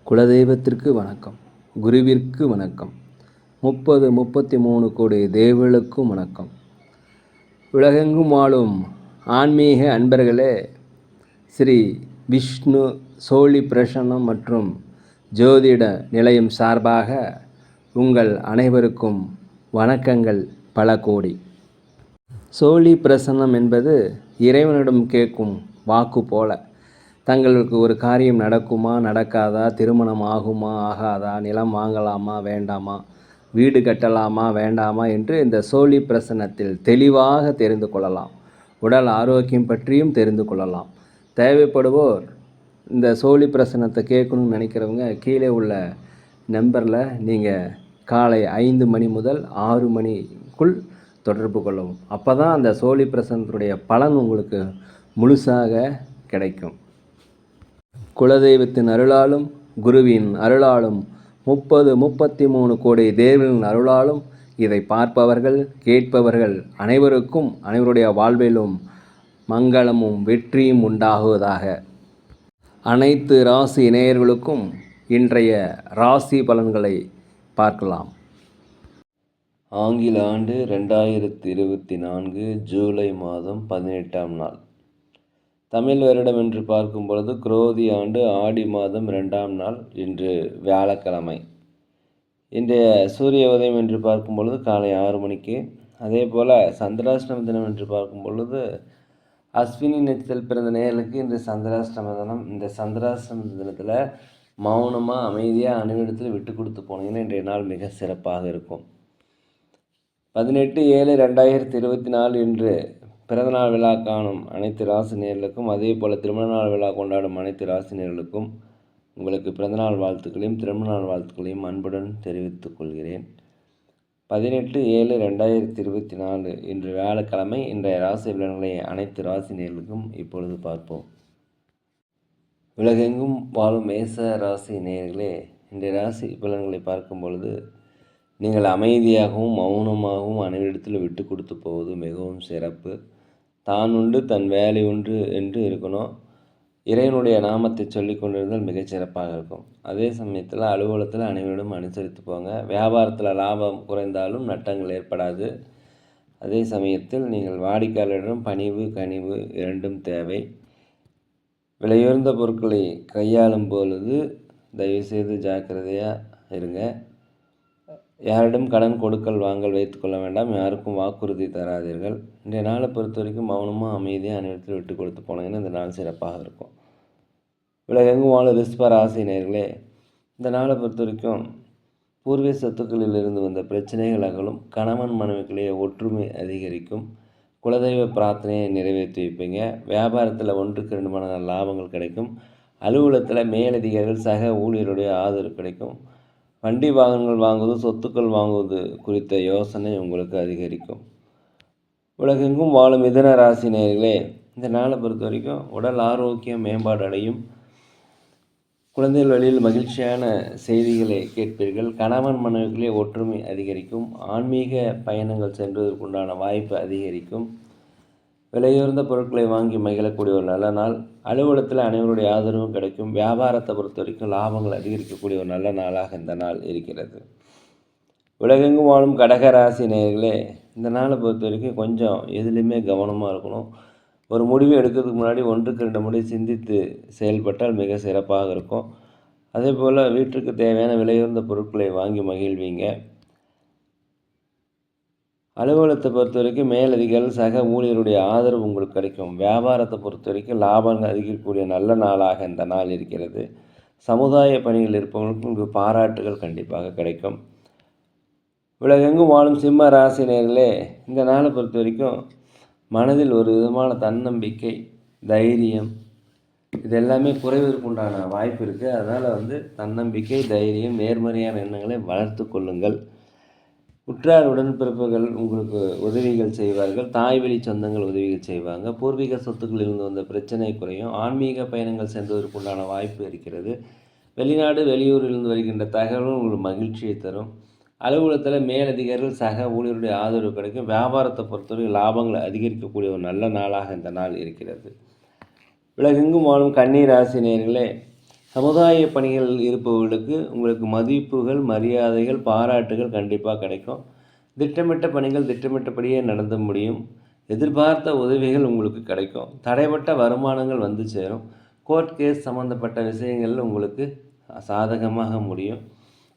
குலதெய்வத்திற்கு வணக்கம், குருவிற்கு வணக்கம், 33 கோடி தேவர்களுக்கும் வணக்கம். உலகெங்கும் வாழும் ஆன்மீக அன்பர்களே, ஸ்ரீ விஷ்ணு சோழி பிரசன்னம் மற்றும் ஜோதிட நிலையம் சார்பாக உங்கள் அனைவருக்கும் வணக்கங்கள் பல கோடி. சோழி பிரசன்னம் என்பது இறைவனிடம் கேட்கும் வாக்கு போல. தங்களுக்கு ஒரு காரியம் நடக்குமா நடக்காதா, திருமணம் ஆகுமா ஆகாதா, நிலம் வாங்கலாமா வேண்டாமா, வீடு கட்டலாமா வேண்டாமா என்று இந்த சோழி பிரசன்னத்தில் தெளிவாக தெரிந்து கொள்ளலாம். உடல் ஆரோக்கியம் பற்றியும் தெரிந்து கொள்ளலாம். தேவைப்படுவோர் இந்த சோழி பிரசன்னத்தை கேட்கணும்னு நினைக்கிறவங்க கீழே உள்ள நம்பரில் நீங்கள் காலை 5 மணி முதல் 6 மணிக்குள் தொடர்பு கொள்ளவும். அப்போ தான் அந்த சோழி பிரசன்னத்துடைய பலன் உங்களுக்கு முழுசாக கிடைக்கும். குலதெய்வத்தின் அருளாலும் குருவின் அருளாலும் 33 கோடி தேவர்களின் அருளாலும் இதை பார்ப்பவர்கள் கேட்பவர்கள் அனைவருக்கும் அனைவருடைய வாழ்விலும் மங்களமும் வெற்றியும் உண்டாகுவதாக. அனைத்து ராசி நேயர்களுக்கும் இன்றைய ராசி பலன்களை பார்க்கலாம். ஆங்கில ஆண்டு 2024 ஜூலை மாதம் 18ஆம் நாள். தமிழ் வருடம் என்று பார்க்கும் பொழுது குரோதி ஆண்டு ஆடி மாதம் 2ஆம் நாள். இன்று வியாழக்கிழமை. இன்றைய சூரிய உதயம் என்று பார்க்கும் பொழுது காலை 6 மணிக்கு. அதே போல் சந்திராஷ்டம தினம் என்று பார்க்கும் பொழுது அஸ்வினி நட்சத்திரத்தில் பிறந்த நேயர்களுக்கு இன்று சந்திராஷ்டம தினம். இந்த சந்திராஷ்டம தினத்தில் மௌனமாக அமைதியாக அனைவரிடத்தில் விட்டு கொடுத்து போனீங்கன்னா இன்றைய நாள் மிக சிறப்பாக இருக்கும். 18/7/2024 இன்று பிறந்தநாள் விழா காணும் அனைத்து ராசினியர்களுக்கும், அதே போல் திருமண நாள் விழா கொண்டாடும் அனைத்து ராசினியர்களுக்கும் உங்களுக்கு பிறந்தநாள் வாழ்த்துக்களையும் திருமண நாள் வாழ்த்துக்களையும் அன்புடன் தெரிவித்துக் கொள்கிறேன். 18/7/2024 இன்று வியாழக்கிழமை. இன்றைய ராசி பலன்களை அனைத்து ராசினியர்களுக்கும் இப்பொழுது பார்ப்போம். உலகெங்கும் வாழும் மேச ராசி நேயர்களே, இன்றைய ராசி பலன்களை பார்க்கும் பொழுது நீங்கள் அமைதியாகவும் மௌனமாகவும் அனைவரிடத்தில் விட்டு கொடுத்து போவது மிகவும் சிறப்பு. தான் உண்டு தன் வேலை உண்டு என்று இருக்கணும். இறைவனுடைய நாமத்தை சொல்லி கொண்டிருந்தால் மிகச் சிறப்பாக இருக்கும். அதே சமயத்தில் அலுவலகத்தில் அனைவரிடம் அனுசரித்து போங்க. வியாபாரத்தில் லாபம் குறைந்தாலும் நட்டங்கள் ஏற்படாது. அதே சமயத்தில் நீங்கள் வாடிக்கையாளரிடம் பணிவு கனிவு இரண்டும் தேவை. விலையுயர்ந்த பொருட்களை கையாளும் பொழுது தயவுசெய்து ஜாக்கிரதையாக இருங்க. யாரிடம் கடன் கொடுக்கல் வாங்கல் வைத்துக்கொள்ள வேண்டாம். யாருக்கும் வாக்குறுதி தராதீர்கள். இன்றைய நாளை பொறுத்த வரைக்கும் மௌனமாக அமைதியாக அனைவரத்தில் விட்டு கொடுத்து போனீங்கன்னா இந்த நாள் சிறப்பாக இருக்கும். உலகெங்கும் வாழும் ரிஷப ராசி நேயர்களே, இந்த நாளை பொறுத்த வரைக்கும் பூர்வீக சொத்துக்களில் இருந்து வந்த பிரச்சனைகள் அகலும். கணவன் மனைவிகளே ஒற்றுமை அதிகரிக்கும். குலதெய்வ பிரார்த்தனையை நிறைவேற்றி வைப்பீங்க. வியாபாரத்தில் 1க்கு 2 மடங்கு லாபங்கள் கிடைக்கும். அலுவலகத்தில் மேலதிகாரிகள் சக ஊழியருடைய ஆதரவு கிடைக்கும். வண்டி வாகனங்கள் வாங்குவது சொத்துக்கள் வாங்குவது குறித்த யோசனை உங்களுக்கு அதிகரிக்கும். உலகெங்கும் வாழும் மிதுன ராசி நேயர்களே, இந்த நாளை பொறுத்த வரைக்கும் உடல் ஆரோக்கியம் மேம்பாடு அடையும். குழந்தைகள் வழியில் மகிழ்ச்சியான செய்திகளை கேட்பீர்கள். கணவன் மனைவிகளே ஒற்றுமை அதிகரிக்கும். ஆன்மீக பயணங்கள் சென்றதற்குண்டான வாய்ப்பு அதிகரிக்கும். விலையுயர்ந்த பொருட்களை வாங்கி மகிழக்கூடிய ஒரு நல்ல நாள். அலுவலகத்தில் அனைவருடைய ஆதரவும் கிடைக்கும். வியாபாரத்தை பொறுத்த வரைக்கும் லாபங்கள் அதிகரிக்கக்கூடிய ஒரு நல்ல நாளாக இந்த நாள் இருக்கிறது. உலகெங்கும் வாழும் கடகராசி நேயர்களே, இந்த நாளை பொறுத்த வரைக்கும் கொஞ்சம் எதுலேயுமே கவனமாக இருக்கணும். ஒரு முடிவு எடுக்கிறதுக்கு முன்னாடி 1க்கு 2 முறை சிந்தித்து செயல்பட்டால் மிக சிறப்பாக இருக்கும். அதே போல் வீட்டுக்கு தேவையான விலையுயர்ந்த பொருட்களை வாங்கி மகிழ்வீங்க. அலுவலகத்தை பொறுத்த வரைக்கும் மேலதிகாரிகள் சக ஊழியருடைய ஆதரவு உங்களுக்கு கிடைக்கும். வியாபாரத்தை பொறுத்த வரைக்கும் லாபங்கள் அதிகரிக்கக்கூடிய நல்ல நாளாக இந்த நாள் இருக்கிறது. சமுதாய பணிகள் இருப்பவங்களுக்கு உங்களுக்கு பாராட்டுகள் கண்டிப்பாக கிடைக்கும். உலகெங்கும் வாழும் சிம்ம ராசி நேயர்களே, இந்த நாளை பொறுத்த வரைக்கும் மனதில் ஒரு விதமான தன்னம்பிக்கை தைரியம் இதெல்லாமே குறைவதற்குண்டான வாய்ப்பு இருக்குது. அதனால் தன்னம்பிக்கை தைரியம் நேர்மறையான எண்ணங்களை வளர்த்து கொள்ளுங்கள். உற்றார் உடன்பிறப்புகள் உங்களுக்கு உதவிகள் செய்வார்கள். தாய்வழி சொந்தங்கள் உதவிகள் செய்வாங்க. பூர்வீக சொத்துக்களில் இருந்து வந்த பிரச்சனை குறையும். ஆன்மீக பயணங்கள் சென்றதற்குண்டான வாய்ப்பு இருக்கிறது. வெளிநாடு வெளியூரிலிருந்து வருகின்ற தகவலும் உங்களுக்கு மகிழ்ச்சியை தரும். அலுவலகத்தில் மேலதிகாரிகள் சக ஊழியருடைய ஆதரவு கிடைக்கும். வியாபாரத்தை பொறுத்தவரை லாபங்களை அதிகரிக்கக்கூடிய ஒரு நல்ல நாளாக இந்த நாள் இருக்கிறது. உலகெங்கும் வாழும் கன்னி ராசி நேயர்களே, சமுதாய பணிகள் இருப்பவர்களுக்கு உங்களுக்கு மதிப்புகள், மரியாதைகள், பாராட்டுகள் கண்டிப்பாக கிடைக்கும். திட்டமிட்ட பணிகள் திட்டமிட்டபடியே நடந்து முடியும். எதிர்பார்த்த உதவிகள் உங்களுக்கு கிடைக்கும். தடைப்பட்ட வருமானங்கள் வந்து சேரும். கோர்ட் கேஸ் சம்மந்தப்பட்ட விஷயங்கள் உங்களுக்கு சாதகமாக முடியும்.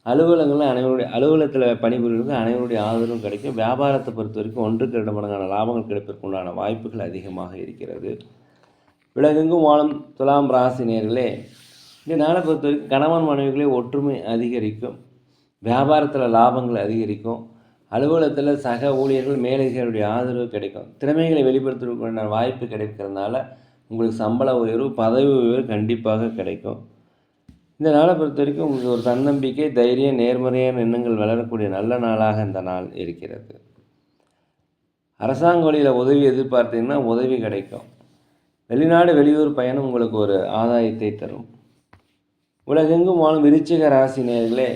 அலுவலகத்தில் பணிபுரிவர்களுக்கு அனைவருடைய ஆதரவும் கிடைக்கும். வியாபாரத்தை பொறுத்த வரைக்கும் 1க்கு 2 மடங்கான லாபங்கள் கிடைப்பதற்குண்டான வாய்ப்புகள் அதிகமாக இருக்கிறது. உலகெங்கும் வாழும் துலாம் ராசி நேயர்களே, இந்த நாளை பொறுத்த வரைக்கும் கணவன் மனைவிகளே ஒற்றுமை அதிகரிக்கும். வியாபாரத்தில் லாபங்கள் அதிகரிக்கும். அலுவலகத்தில் சக ஊழியர்கள் மேலதிகாரிகளுடைய ஆதரவு கிடைக்கும். திறமைகளை வெளிப்படுத்துவதற்கான வாய்ப்பு கிடைக்கிறதுனால உங்களுக்கு சம்பள உயர்வு, பதவி உயர்வு கண்டிப்பாக கிடைக்கும். இந்த நாளை பொறுத்த வரைக்கும் உங்களுக்கு ஒரு தன்னம்பிக்கை, தைரியம், நேர்மறையான எண்ணங்கள் வளரக்கூடிய நல்ல நாளாக இந்த நாள் இருக்கிறது. அரசாங்க வழியில் உதவி எதிர்பார்த்தீங்கன்னா உதவி கிடைக்கும். வெளிநாடு வெளியூர் பயணம் உங்களுக்கு ஒரு ஆதாயத்தை தரும். உலகெங்கும் வாழும் விருச்சிக ராசி நேயர்களே,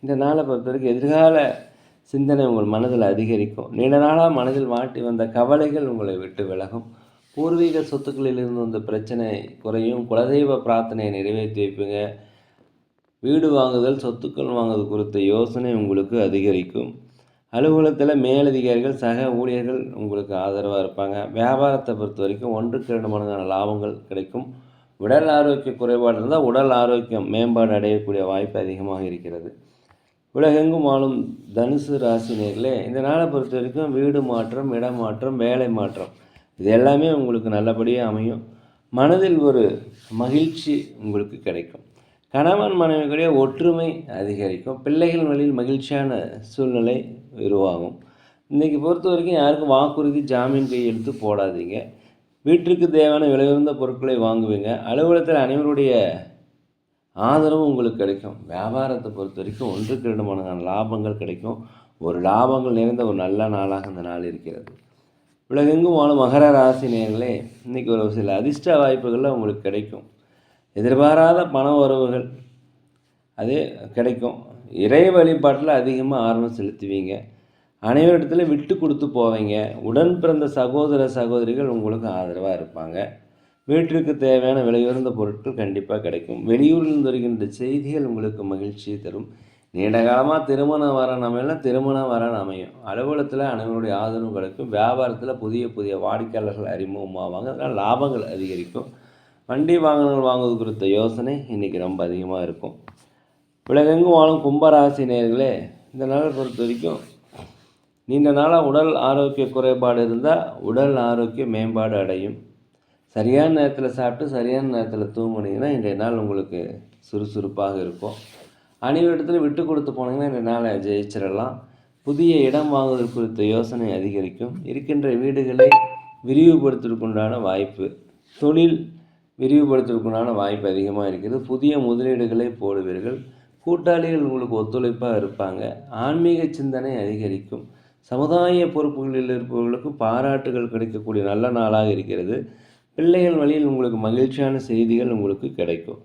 இந்த நாளை பொறுத்த வரைக்கும் எதிர்கால சிந்தனை உங்கள் மனதில் அதிகரிக்கும். நீண்ட நாளாக மனதில் மாட்டி வந்த கவலைகள் உங்களை விட்டு விலகும். பூர்வீக சொத்துக்களிலிருந்து வந்த பிரச்சனை குறையும். குலதெய்வ பிரார்த்தனையை நிறைவேற்றி வைப்பீங்க. வீடு வாங்குதல், சொத்துக்கள் வாங்குதல் குறித்த யோசனை உங்களுக்கு அதிகரிக்கும். அலுவலகத்தில் மேலதிகாரிகள், சக ஊழியர்கள் உங்களுக்கு ஆதரவாக இருப்பாங்க. வியாபாரத்தை பொறுத்த வரைக்கும் 1க்கு 2 மடங்கான லாபங்கள் கிடைக்கும். உடல் ஆரோக்கிய குறைபாடு இருந்தால் உடல் ஆரோக்கியம் மேம்பாடு அடையக்கூடிய வாய்ப்பு அதிகமாக இருக்கிறது. உலகெங்கும் வாழும் தனுசு ராசி நேயர்களே, இந்த நாளை பொறுத்த வரைக்கும் வீடு மாற்றம், இடம் மாற்றம், வேலை மாற்றம் இது எல்லாமே உங்களுக்கு நல்லபடியாக அமையும். மனதில் ஒரு மகிழ்ச்சி உங்களுக்கு கிடைக்கும். கணவன் மனைவிகளுடைய ஒற்றுமை அதிகரிக்கும். பிள்ளைகள் வழியில் மகிழ்ச்சியான சூழ்நிலை உருவாகும். இன்றைக்கி பொறுத்த வரைக்கும் யாருக்கும் வாக்குறுதி, ஜாமீன் கையெழுத்து போடாதீங்க. வீட்டிற்கு தேவையான விலையுயர்ந்த பொருட்களை வாங்குவீங்க. அலுவலகத்தில் அனைவருடைய ஆதரவும் உங்களுக்கு கிடைக்கும். வியாபாரத்தை பொறுத்த வரைக்கும் 1க்கு 2 மடங்கான லாபங்கள் கிடைக்கும். ஒரு லாபங்கள் நிறைந்த ஒரு நல்ல நாளாக இந்த நாள் இருக்கிறது. உலகெங்கும் வாழும் மகர ராசி நேயர்களே, இன்றைக்கி ஒரு சில அதிர்ஷ்ட வாய்ப்புகளில் உங்களுக்கு கிடைக்கும். எதிர்பாராத பண உறவுகள் அது கிடைக்கும். இறை வழிபாட்டில் அதிகமாக ஆர்வம் செலுத்துவீங்க. அனைவரிடத்துல விட்டு கொடுத்து போவீங்க. உடன் பிறந்த சகோதர சகோதரிகள் உங்களுக்கு ஆதரவாக இருப்பாங்க. வீட்டிற்கு தேவையான விலையுயர்ந்த பொருட்கள் கண்டிப்பாக கிடைக்கும். வெளியூரில் வருகின்ற செய்திகள் உங்களுக்கு மகிழ்ச்சியை தரும். நீண்ட காலமாக திருமணம் வரணும் அமையலாம், திருமணம் வரணும் அமையும். அலுவலகத்தில் அனைவருடைய ஆதரவு கிடைக்கும். வியாபாரத்தில் புதிய புதிய வாடிக்கையாளர்கள் அறிமுகமாவாங்க. அதனால் லாபங்கள் அதிகரிக்கும். வண்டி வாகனங்கள் வாங்குவது குறித்த யோசனை இன்றைக்கி ரொம்ப அதிகமாக இருக்கும். உலகெங்கும் வாழும் கும்பராசி நேயர்களே, இந்த நாளை பொறுத்த வரைக்கும் நீண்ட நாளாக உடல் ஆரோக்கிய குறைபாடு இருந்தால் உடல் ஆரோக்கிய மேம்பாடு அடையும். சரியான நேரத்தில் சாப்பிட்டு சரியான நேரத்தில் தூங்குனீங்கன்னா இன்றைய நாள் உங்களுக்கு சுறுசுறுப்பாக இருக்கும். அனைவரிடத்தில் விட்டு கொடுத்து போனீங்கன்னா இந்த நாளை ஜெயிச்சிடலாம். புதிய இடம் வாங்குவதற்கு குறித்த யோசனை அதிகரிக்கும். இருக்கின்ற வீடுகளை விரிவுபடுத்துவதற்குண்டான வாய்ப்பு, தொழில் விரிவுபடுத்துவதற்குண்டான வாய்ப்பு அதிகமாக இருக்கிறது. புதிய முதலீடுகளை போடுவீர்கள். கூட்டாளிகள் உங்களுக்கு ஒத்துழைப்பாக இருப்பாங்க. ஆன்மீக சிந்தனை அதிகரிக்கும். சமுதாய பொறுப்புகளில் இருப்பவர்களுக்கு பாராட்டுகள் கிடைக்கக்கூடிய நல்ல நாளாக இருக்கிறது. பிள்ளைகள் வழியில் உங்களுக்கு மகிழ்ச்சியான செய்திகள் உங்களுக்கு கிடைக்கும்.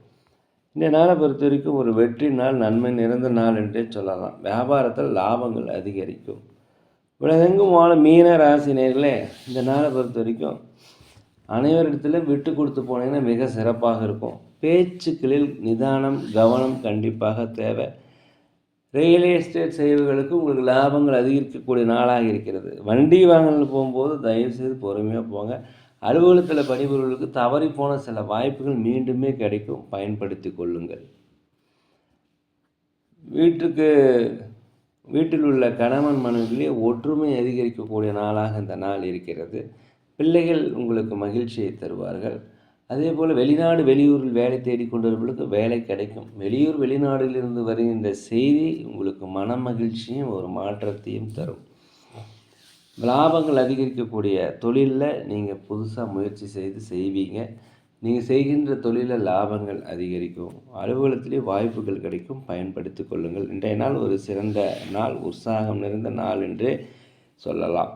இந்த நாளை பொறுத்த வரைக்கும் ஒரு வெற்றி நாள், நன்மை நிறைந்த நாள் என்றே சொல்லலாம். வியாபாரத்தில் லாபங்கள் அதிகரிக்கும். உலகெங்கும் வாழ மீன ராசி நேயர்களே, இந்த நாளை பொறுத்த வரைக்கும் அனைவரிடத்திலும் விட்டு கொடுத்து போனீங்கன்னா மிக சிறப்பாக இருக்கும். பேச்சுக்களில் நிதானம், கவனம் கண்டிப்பாக தேவை. ரியல் எஸ்டேட் செய்வர்களுக்கு உங்களுக்கு லாபங்கள் அதிகரிக்கக்கூடிய நாளாக இருக்கிறது. வண்டி வாகனங்கள் போகும்போது தயவுசெய்து பொறுமையாக போங்க. அலுவலகத்தில் பணிபுரிவர்களுக்கு தவறி போன சில வாய்ப்புகள் மீண்டுமே கிடைக்கும், பயன்படுத்தி கொள்ளுங்கள். வீட்டில் உள்ள கணவன் மனைவிகளே ஒற்றுமை அதிகரிக்கக்கூடிய நாளாக இந்த நாள் இருக்கிறது. பிள்ளைகள் உங்களுக்கு மகிழ்ச்சியை தருவார்கள். அதே போல் வெளியூரில் வேலை தேடிக்கொண்டவர்களுக்கு வேலை கிடைக்கும். வெளிநாடுகளிலிருந்து வருகின்ற செய்தி உங்களுக்கு மன மகிழ்ச்சியும் ஒரு மாற்றத்தையும் தரும். லாபங்கள் அதிகரிக்கக்கூடிய தொழிலில் நீங்கள் புதுசாக முயற்சி செய்வீங்க. நீங்கள் செய்கின்ற தொழிலில் லாபங்கள் அதிகரிக்கும். அலுவலகத்திலே வாய்ப்புகள் கிடைக்கும், பயன்படுத்தி கொள்ளுங்கள். இன்றைய நாள் ஒரு சிறந்த நாள், உற்சாகம் நிறைந்த நாள் என்றே சொல்லலாம்.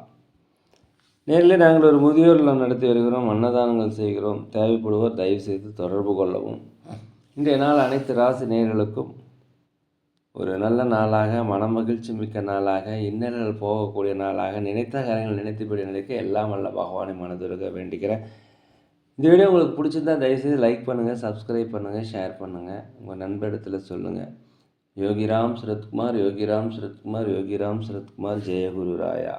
நேரில் நாங்கள் ஒரு முதியோர் இல்லம் நடத்தி வருகிறோம், அன்னதானங்கள் செய்கிறோம். தேவைப்படுவோர் தயவு செய்து தொடர்பு கொள்ளவும். இன்றைய நாள் அனைத்து ராசி நேயர்களுக்கும் ஒரு நல்ல நாளாக, மனமகிழ்ச்சி மிக்க நாளாக, இன்னல்கள் போகக்கூடிய நாளாக, நினைத்த காரியங்கள் நினைத்தபடி நினைக்க எல்லாம் வல்ல பகவானை மனதுருக வேண்டுகிறேன். இந்த வீடியோ உங்களுக்கு பிடிச்சிருந்தா தயவுசெய்து லைக் பண்ணுங்கள், சப்ஸ்கிரைப் பண்ணுங்கள், ஷேர் பண்ணுங்கள், உங்கள் நண்பரிடத்தில் சொல்லுங்கள். யோகிராம் சரத்குமார், யோகிராம் சரத்குமார், யோகிராம் சரத்குமார், ஜெயகுரு ராயா.